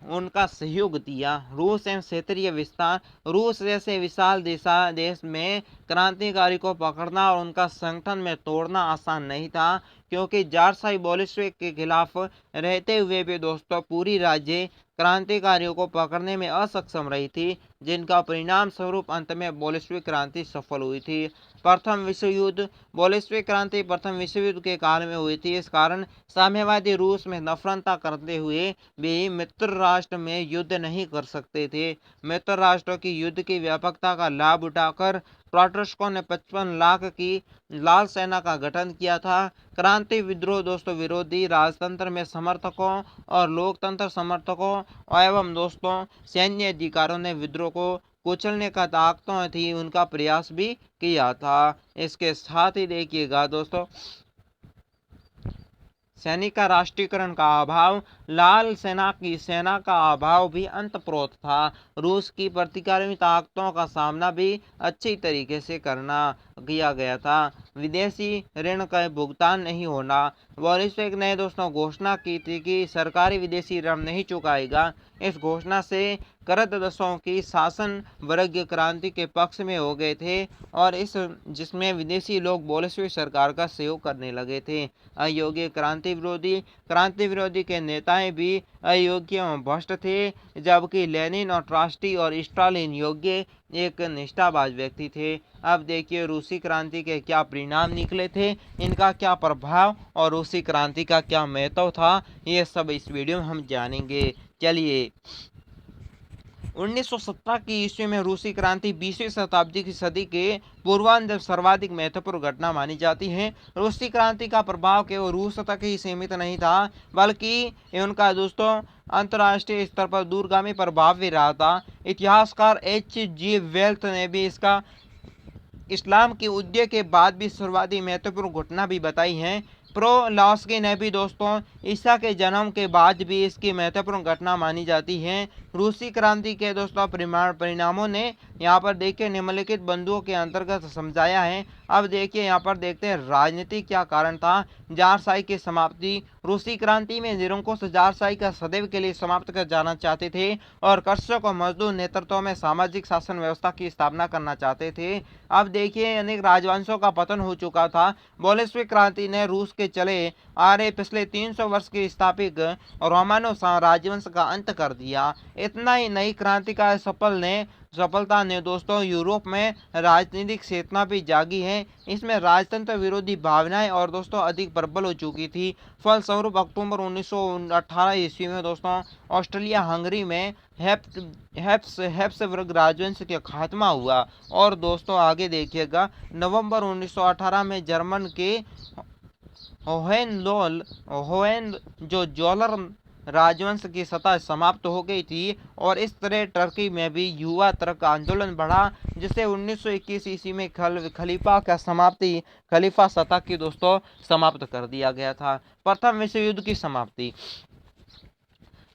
उनका सहयोग दिया। रूस एवं क्षेत्रीय विस्तार। रूस जैसे विशाल देश में क्रांतिकारी को पकड़ना और उनका संगठन में तोड़ना आसान नहीं था, क्योंकि जारशाही बोल्शेविक के खिलाफ रहते हुए भी दोस्तों पूरी राज्य क्रांतिकारियों को पकड़ने में असक्षम रही थी, जिनका परिणाम स्वरूप अंत में बोल्शेविक क्रांति सफल हुई थी। प्रथम विश्व युद्ध। बोल्शेविक क्रांति प्रथम विश्व युद्ध के काल में हुई थी। इस कारण साम्यवादी रूस में नफरत करते हुए भी मित्र राष्ट्र में युद्ध नहीं कर सकते थे। मित्र राष्ट्रों की युद्ध की व्यापकता का लाभ उठाकर प्रोटेस्टेंटों ने 55 लाख की लाल सेना का गठन किया था। क्रांति विद्रोह दोस्तों विरोधी राजतंत्र में समर्थकों और लोकतंत्र समर्थकों एवं दोस्तों सैन्य अधिकारियों ने विद्रोह को कुचलने का ताकतों थी उनका प्रयास भी किया था। इसके साथ ही देखिएगा दोस्तों सैनिक का राष्ट्रीयकरण का अभाव। लाल सेना का अभाव भी अंतप्रोत था। रूस की प्रतिगामी ताकतों का सामना भी अच्छी तरीके से किया गया था। विदेशी ऋण का भुगतान नहीं होना। बोल्शेविक ने दोस्तों घोषणा की थी कि सरकारी विदेशी ऋण नहीं चुकाएगा। इस घोषणा से करदसों की शासन वर्ग क्रांति के पक्ष में हो गए थे और जिसमें विदेशी लोग बोल्शेविक सरकार का सहयोग करने लगे थे। अयोग्य क्रांति विरोधी के नेताएं भी अयोग्य एवं भ्रष्ट थे, जबकि लेनिन और ट्रॉट्स्की और स्टालिन योग्य एक निष्ठावान व्यक्ति थे। अब देखिए रूसी क्रांति के क्या परिणाम निकले थे, इनका क्या प्रभाव और रूसी क्रांति का क्या महत्व था, ये सब इस वीडियो में हम जानेंगे। चलिए 1917 की ईस्वी में रूसी क्रांति 20वीं शताब्दी की सदी के पूर्वांध सर्वाधिक महत्वपूर्ण घटना मानी जाती है। रूसी क्रांति का प्रभाव केवल रूस तक ही सीमित नहीं था, बल्कि उनका दोस्तों अंतर्राष्ट्रीय स्तर पर दूरगामी प्रभाव भी रहा था। इतिहासकार H.G. वेल्स ने भी इसका इस्लाम के उदय के बाद भी सर्वाधिक महत्वपूर्ण घटना भी बताई है। प्रोलास्की ने भी दोस्तों ईसा के जन्म के बाद भी इसकी महत्वपूर्ण घटना मानी जाती है। रूसी क्रांति के दोस्तों परिणामों ने यहाँ पर देखिए निम्नलिखित बिंदुओं के अंतर्गत समझाया है। अब देखिए यहाँ पर देखते हैं राजनीति क्या कारण था। जारशाही की समाप्ति। रूसी क्रांति में निरंकुश जारशाही का सदैव के लिए समाप्त कर जाना चाहते थे और कृषक और मजदूर नेतृत्व में सामाजिक शासन व्यवस्था की स्थापना करना चाहते थे। अब देखिए अनेक राजवंशों का पतन हो चुका था। बोल्शेविक क्रांति ने रूस के चले आ रहे पिछले 300 वर्ष के स्थापित रोमानो राजवंश का अंत कर दिया। इतना ही नई क्रांति का सफलता ने दोस्तों यूरोप में राजनीतिक चेतना भी जागी है। इसमें राजतंत्र विरोधी भावनाएं और दोस्तों अधिक प्रबल हो चुकी थी। फलस्वरूप अक्टूबर 1918 ईस्वी में दोस्तों ऑस्ट्रिया हंगरी में हैप्सबर्ग राजवंश का खात्मा हुआ और दोस्तों आगे देखिएगा नवंबर 1918 में जर्मन के होहेनजोलर्न राजवंश की सत्ता समाप्त हो गई थी और इस तरह टर्की में भी युवा तुर्क आंदोलन बढ़ा, जिसे 1921 ईस्वी में खलीफा सत्ता की दोस्तों समाप्त कर दिया गया था। प्रथम विश्व युद्ध की समाप्ति।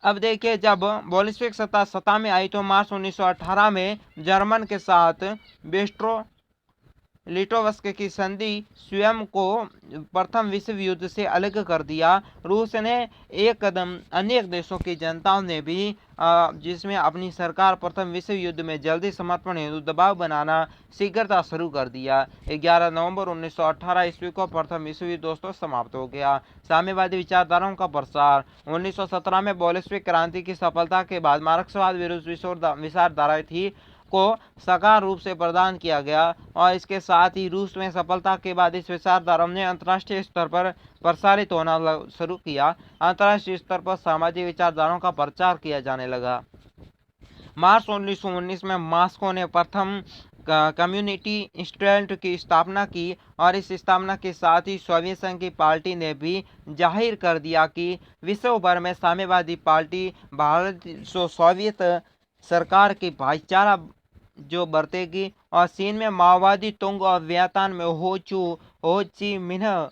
अब देखिए जब बोल्शेविक सत्ता में आई तो मार्च 1918 में जर्मन के साथ बेस्ट्रो लिटोवस्क की संधि स्वयं को प्रथम विश्व युद्ध से अलग कर दिया। रूस ने एक कदम अनेक देशों की जनताओं ने भी जिसमें अपनी सरकार प्रथम विश्व युद्ध में जल्दी समर्पण हेतु दबाव बनाना शीघ्रता शुरू कर दिया। 11 नवंबर 1918 ईस्वी को प्रथम विश्व युद्ध दोस्तों समाप्त हो गया। साम्यवादी विचारधाराओं का प्रसार। 1917 में बोल्शेविक क्रांति की सफलता के बाद मार्क्सवाद विरुद्ध विचारधाराएं थी को साकार रूप से प्रदान किया गया। और इसके साथ ही रूस में सफलता के बाद इस विचारधारा ने अंतर्राष्ट्रीय स्तर पर प्रसारित होना शुरू किया। अंतर्राष्ट्रीय स्तर पर सामाजिक विचारधाराओं का प्रचार किया जाने लगा। मार्च 1919 में मॉस्को ने प्रथम कम्युनिटी इंस्टीट्यूट की स्थापना की और इस स्थापना के साथ ही सोवियत संघ की पार्टी ने भी जाहिर कर दिया कि विश्व भर में साम्यवादी पार्टी भारत सोवियत सरकार की भाईचारा जो बरतेगी और चीन में माओवादी तुंग और वियतनाम में हो ची मिन्ह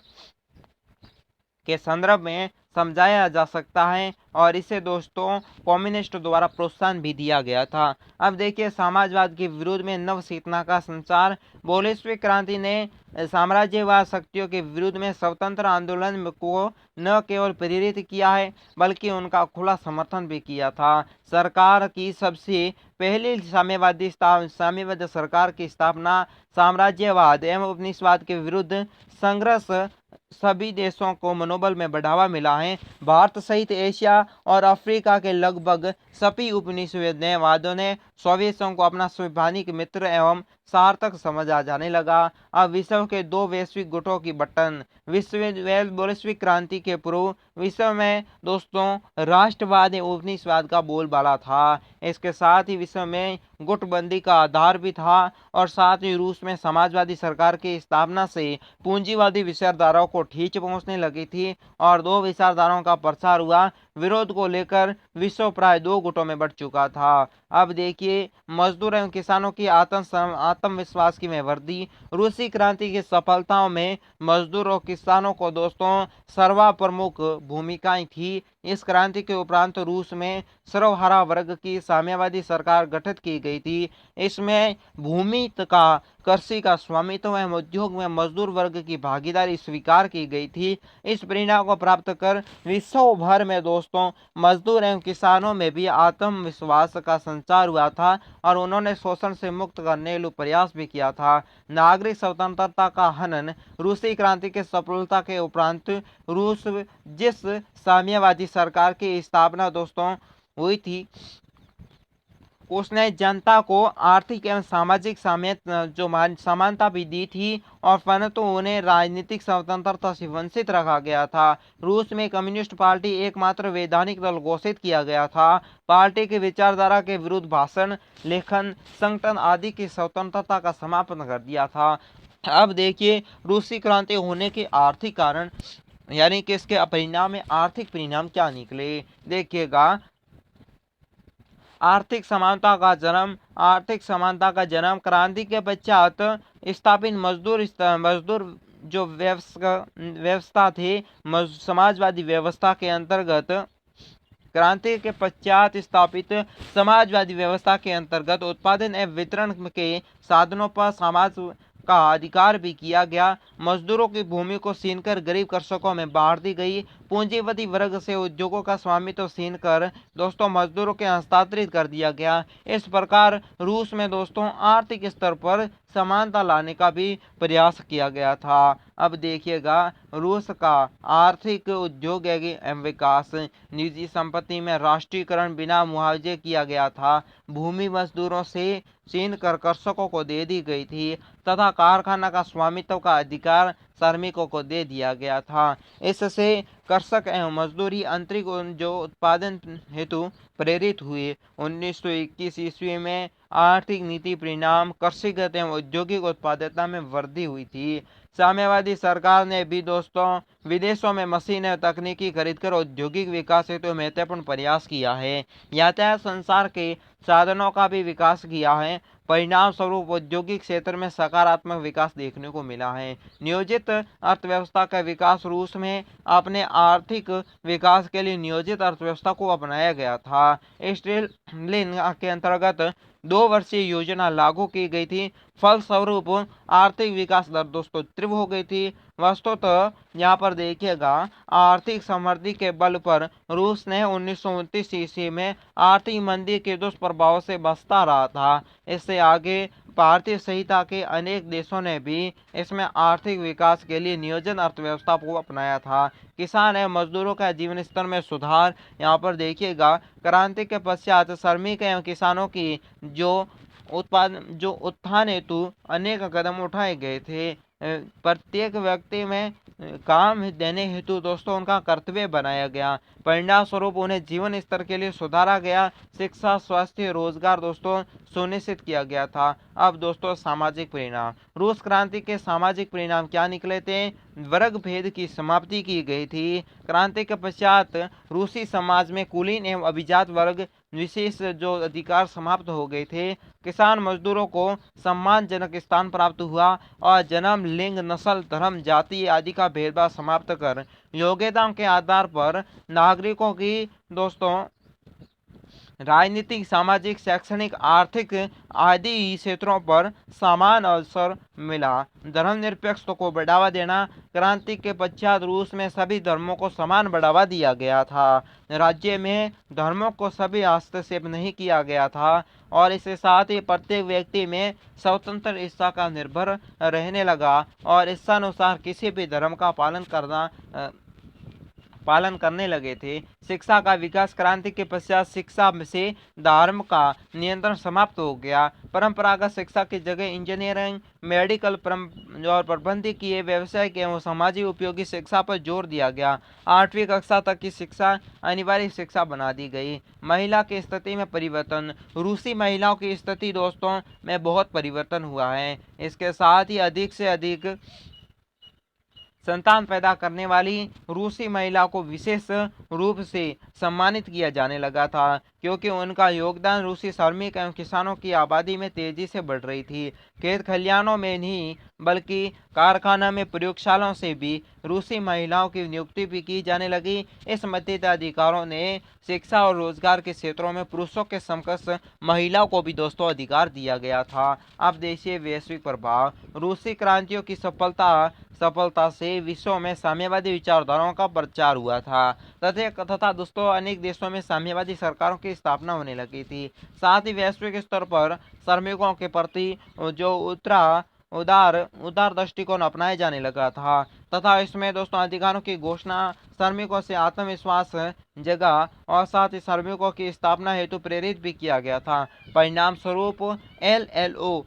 के संदर्भ में समझाया जा सकता है और इसे दोस्तों कम्युनिस्ट द्वारा प्रोत्साहन भी दिया गया था। अब देखिए समाजवाद के विरोध में नव चेतना का संचार। बोल्शेविक क्रांति ने साम्राज्यवाद शक्तियों के विरुद्ध में स्वतंत्र आंदोलन को न केवल प्रेरित किया है बल्कि उनका खुला समर्थन भी किया था। सरकार की सबसे पहली साम्यवादी सरकार की स्थापना साम्राज्यवाद एवं उपनिवेशवाद के विरुद्ध संघर्ष सभी देशों को मनोबल में बढ़ावा मिला है। भारत सहित एशिया और अफ्रीका के लगभग सभी उपनिवेशवादियों ने सोवियत संघ को अपना संवैधानिक मित्र एवं सार्थक समझा जाने लगा। अब विश्व के दो वैश्विक गुटों की बटन। बोल्शेविक क्रांति के पूर्व विश्व में दोस्तों राष्ट्रवाद एवं उपनिवेशवाद का बोलबाला था। इसके साथ ही विश्व में गुटबंदी का आधार भी था और साथ ही रूस में समाजवादी सरकार की स्थापना से पूंजीवादी विचारधाराओं को ठेस पहुंचने लगी थी और दो विचारधाराओं का प्रसार हुआ। विरोध को लेकर विश्व प्राय दो गुटों में बढ़ चुका था। अब देखिए मजदूर एवं किसानों की आत्मविश्वास की में वृद्धि। रूसी क्रांति की सफलताओं में मजदूर और किसानों को दोस्तों सर्वप्रमुख भूमिकाएं थी। इस क्रांति के उपरांत रूस में सर्वहारा वर्ग की साम्यवादी सरकार गठित की गई थी। इसमें भूमि का कृषि का स्वामित्व एवं उद्योग में मजदूर वर्ग की भागीदारी स्वीकार की गई थी। इस परिणाम को प्राप्त कर विश्व भर में दोस्तों मजदूर एवं किसानों में भी आत्मविश्वास का संचार हुआ था और उन्होंने शोषण से मुक्त करने के लिए प्रयास भी किया था। नागरिक स्वतंत्रता का हनन। रूसी क्रांति के सफलता के उपरांत रूस जिस साम्यवादी सरकार की स्थापना दोस्तों हुई थी उसने जनता को आर्थिक एवं सामाजिक समानता भी दी थी और परंतु उन्हें राजनीतिक स्वतंत्रता से वंचित रखा गया था। रूस में कम्युनिस्ट पार्टी एकमात्र वैधानिक दल घोषित किया गया था। पार्टी की विचारधारा के विरुद्ध भाषण लेखन संगठन आदि की स्वतंत्रता का समापन कर दिया था। अब देखिए रूसी क्रांति होने के आर्थिक कारण यानी कि इसके परिणाम में आर्थिक परिणाम क्या निकले। देखिएगा आर्थिक समानता का जन्म क्रांति के पश्चात स्थापित मजदूर जो व्यवस्था थी समाजवादी व्यवस्था के अंतर्गत क्रांति के पश्चात स्थापित समाजवादी व्यवस्था के अंतर्गत उत्पादन एवं वितरण के साधनों पर समाज का अधिकार भी किया गया। मजदूरों की भूमि को छीनकर गरीब कृषकों में बांट दी गई। पूंजीपति वर्ग से उद्योगों का स्वामित्व छीन कर दोस्तों मजदूरों के हस्तांतरित कर दिया गया। इस प्रकार रूस में दोस्तों आर्थिक स्तर पर समानता लाने का भी प्रयास किया गया था। अब देखिएगा रूस का आर्थिक उद्योग एवं विकास। निजी संपत्ति में राष्ट्रीयकरण बिना मुआवजे किया गया था। भूमि मजदूरों से छीन कर कृषकों को दे दी गई थी तथा कारखाना का स्वामित्व का अधिकार श्रमिकों को दे दिया गया था। इससे कृषक एवं मजदूरी आंतरिक जो उत्पादन हेतु प्रेरित हुए। 1921 ईस्वी में आर्थिक नीति परिणाम कृषिगत एवं औद्योगिक उत्पादकता में वृद्धि हुई थी। साम्यवादी सरकार ने भी दोस्तों विदेशों में मशीन एवं तकनीकी खरीदकर औद्योगिक विकास हेतु महत्वपूर्ण प्रयास किया है। यातायात संसार के साधनों का भी विकास किया है। परिणाम स्वरूप औद्योगिक क्षेत्र में सकारात्मक विकास देखने को मिला है। नियोजित अर्थव्यवस्था का विकास। रूस में अपने आर्थिक विकास के लिए नियोजित अर्थव्यवस्था को अपनाया गया था। स्टालिन के अंतर्गत 2 वर्षीय योजना लागू की गई थी। फलस्वरूप आर्थिक विकास दर दोस्तों तीव्र हो गई थी। वस्तुतः यहाँ पर देखिएगा आर्थिक समृद्धि के बल पर रूस ने 1929 ईस्वी में आर्थिक मंदी के दुष्प्रभाव से बचता रहा था। इससे आगे भारतीय संहिता के अनेक देशों ने भी इसमें आर्थिक विकास के लिए नियोजन अर्थव्यवस्था को अपनाया था। किसान एवं मजदूरों का जीवन स्तर में सुधार। यहाँ पर देखिएगा क्रांति के पश्चात श्रमिक एवं किसानों की जो उत्थान हेतु अनेक कदम उठाए गए थे। प्रत्येक व्यक्ति में काम देने हेतु दोस्तों उनका कर्तव्य बनाया गया। परिणाम स्वरूप उन्हें जीवन स्तर के लिए सुधारा गया। शिक्षा, स्वास्थ्य, रोजगार दोस्तों सुनिश्चित किया गया था। अब दोस्तों सामाजिक परिणाम, रूस क्रांति के सामाजिक परिणाम क्या निकले थे? वर्ग भेद की समाप्ति की गई थी। क्रांति के पश्चात रूसी समाज में कुलीन एवं अभिजात वर्ग विशेष जो अधिकार समाप्त हो गए थे। किसान मजदूरों को सम्मानजनक स्थान प्राप्त हुआ और जन्म, लिंग, नस्ल, धर्म, जाति आदि का भेदभाव समाप्त कर योग्यताओं के आधार पर नागरिकों की दोस्तों राजनीतिक, सामाजिक, शैक्षणिक, आर्थिक आदि क्षेत्रों पर समान अवसर मिला। धर्मनिरपेक्षता को बढ़ावा देना, क्रांति के पश्चात रूस में सभी धर्मों को समान बढ़ावा दिया गया था। राज्य में धर्मों को सभी हस्तक्षेप नहीं किया गया था और इसके साथ ही प्रत्येक व्यक्ति में स्वतंत्र इच्छा का निर्भर रहने लगा और इच्छानुसार किसी भी धर्म का पालन करने लगे थे। शिक्षा का विकास, क्रांति के पश्चात शिक्षा से धर्म का नियंत्रण समाप्त हो गया। परंपरागत शिक्षा की जगह इंजीनियरिंग, मेडिकल और प्रबंधकीय, व्यवसायिक एवं सामाजिक उपयोगी शिक्षा पर जोर दिया गया। 8वीं कक्षा तक की शिक्षा अनिवार्य शिक्षा बना दी गई। महिला की स्थिति में परिवर्तन, रूसी महिलाओं की स्थिति दोस्तों में बहुत परिवर्तन हुआ है। इसके साथ ही अधिक से अधिक संतान पैदा करने वाली रूसी महिला को विशेष रूप से सम्मानित किया जाने लगा था क्योंकि उनका योगदान रूसी श्रमिक एवं किसानों की आबादी में तेजी से बढ़ रही थी। खेत खलिहानों में नहीं बल्कि कारखाना में, प्रयोगशालाओं से भी रूसी महिलाओं की नियुक्ति भी की जाने लगी। इस मताधिकारों ने शिक्षा और रोजगार के क्षेत्रों में पुरुषों के समकक्ष महिलाओं को भी दोस्तों अधिकार दिया गया था। अब देखिए वैश्विक प्रभाव, रूसी क्रांतियों की सफलता से विश्व में साम्यवादी विचारधाराओं का प्रचार हुआ था तथा दोस्तों अनेक देशों में साम्यवादी सरकारों की स्थापना होने लगी थी। साथ ही वैश्विक स्तर पर श्रमिकों के प्रति जो उदार दृष्टिकोण अपनाया जाने लगा था तथा इसमें दोस्तों अधिकारों की घोषणा, श्रमिकों से आत्मविश्वास जगा और साथ ही श्रमिकों की स्थापना हेतु प्रेरित भी किया गया था। परिणाम स्वरूप ILO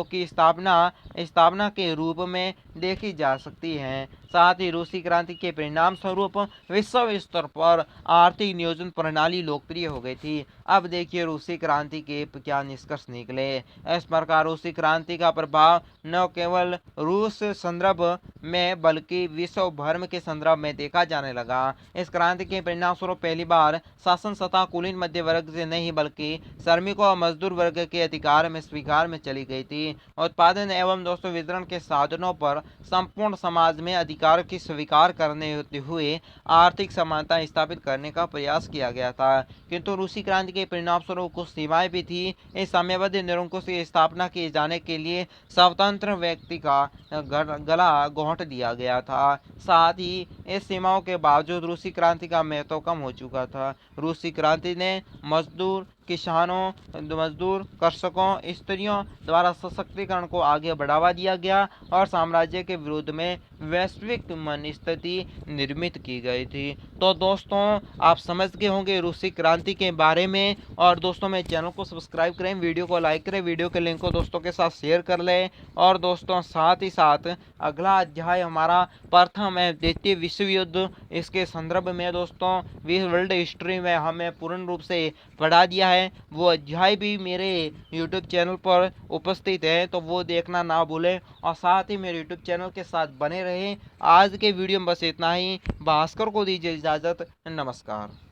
की स्थापना के रूप में देखी जा सकती है। साथ ही रूसी क्रांति के परिणाम स्वरूप विश्व स्तर पर आर्थिक नियोजन प्रणाली लोकप्रिय हो गई थी। अब देखिए रूसी क्रांति के क्या निष्कर्ष निकले। इस प्रकार रूसी क्रांति का प्रभाव न केवल रूस संदर्भ में बल्कि विश्व भर के संदर्भ में देखा जाने लगा। इस क्रांति के परिणाम स्वरूप पहली बार शासन सत्ता कुलीन मध्य वर्ग से नहीं बल्कि श्रमिकों और मजदूर वर्ग के अधिकार में स्वीकार में चली गई थी। उत्पादन एवं दोस्तों वितरण के साधनों पर संपूर्ण समाज में अधिकार की स्वीकार करने हुए आर्थिक समानता स्थापित करने का प्रयास किया गया था। किंतु रूसी क्रांति के परिणाम स्वरूप कुछ सीमाएं भी थी। इस साम्यवादी निरंकुश की स्थापना किए जाने के लिए स्वतंत्र व्यक्ति का गला घोंट दिया गया था। साथ ही इस सीमाओं के बावजूद रूसी क्रांति का महत्व कम हो चुका था। रूसी क्रांति ने मजदूर, कृषकों, स्त्रियों द्वारा सशक्तिकरण को आगे बढ़ावा दिया गया और साम्राज्य के विरुद्ध में वैश्विक स्थिति निर्मित की गई थी। तो दोस्तों आप समझ गए होंगे रूसी क्रांति के बारे में और दोस्तों मेरे चैनल को सब्सक्राइब करें, वीडियो को लाइक करें, वीडियो के लिंक को दोस्तों के साथ शेयर कर लें और दोस्तों साथ ही साथ अगला अध्याय हमारा प्रथम एवं द्वितीय विश्व युद्ध, इसके संदर्भ में दोस्तों वर्ल्ड हिस्ट्री में हमें पूर्ण रूप से पढ़ा दिया है। वो अध्याय भी मेरे YouTube चैनल पर उपस्थित है तो वो देखना ना भूलें और साथ ही मेरे YouTube चैनल के साथ बने रहें। आज के वीडियो में बस इतना ही। भास्कर को दीजिए इजाज़त। नमस्कार।